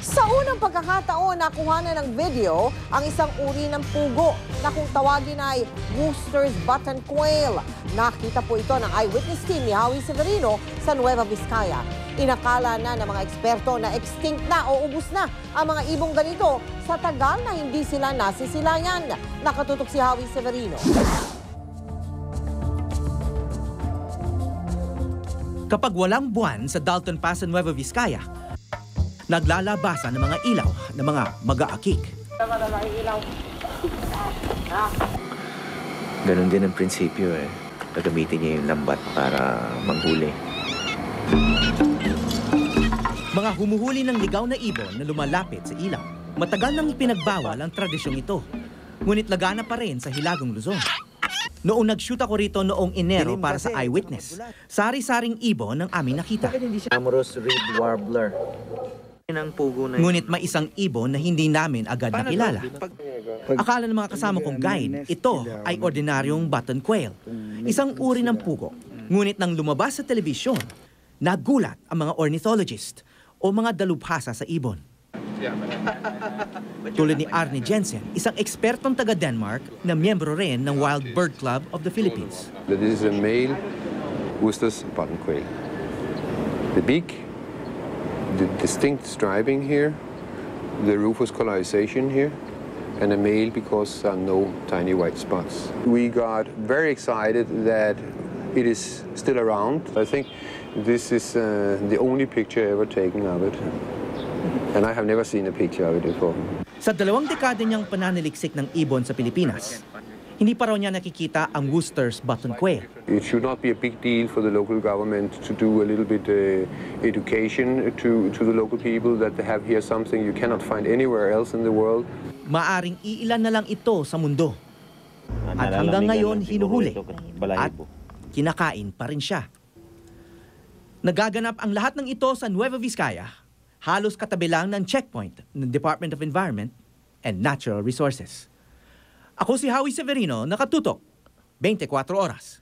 Sa unang pagkakataon, nakuha na ng video ang isang uri ng pugo na kung tawagin ay Wooster's Button Quail. Nakita po ito ng eyewitness team ni Howie Severino sa Nueva Vizcaya. Inakala na ng mga eksperto na extinct na o ubus na ang mga ibong ganito sa tagal na hindi sila nasisilayan. Nakatutok si Howie Severino. Kapag walang buwan sa Dalton Pass sa Nueva Vizcaya, naglalabasan ng mga ilaw ng mga mag-aakik. Ganon din ang prinsipyo eh. Gagamitin niya yung lambat para manghuli. Mga humuhuli ng ligaw na ibon na lumalapit sa ilaw. Matagal nang ipinagbawal ang tradisyong ito. Ngunit lagana pa rin sa Hilagong Luzon. Noong nag-shoot ako rito noong Enero para sa Eyewitness, sari-saring ibon ang aming nakita. Amorous Reed Warbler. Ang pugo na Ngunit may isang ibon na hindi namin agad nakilala. Akala ng mga kasama kong guide, ito ay ordinaryong button quail, isang uri ng pugo. Ngunit nang lumabas sa telebisyon, nagulat ang mga ornithologist o mga dalubhasa sa ibon. Tulad ni Arne Jensen, isang ekspertong taga-Denmark na miyembro rin ng Wild Bird Club of the Philippines. This is a male Wooster's button quail. The beak, the distinct striping here, the rufous colorization here, and a male because there are no tiny white spots. We got very excited that it is still around. I think this is the only picture ever taken of it. And I have never seen a picture of it before. Sa 2 dekada niyang pananaliksik ng ibon sa Pilipinas, hindi pa raw niya nakikita ang Wooster's button quail. It should not be a big deal for the local government to do a little bit education to the local people that they have here something you cannot find anywhere else in the world. Maaring iilan na lang ito sa mundo. At hanggang ngayon hinuhuli at kinakain pa rin siya. Nagaganap ang lahat ng ito sa Nueva Vizcaya, halos katabi lang ng checkpoint ng Department of Environment and Natural Resources. Ako si Howie Severino, nakatutok 24 oras.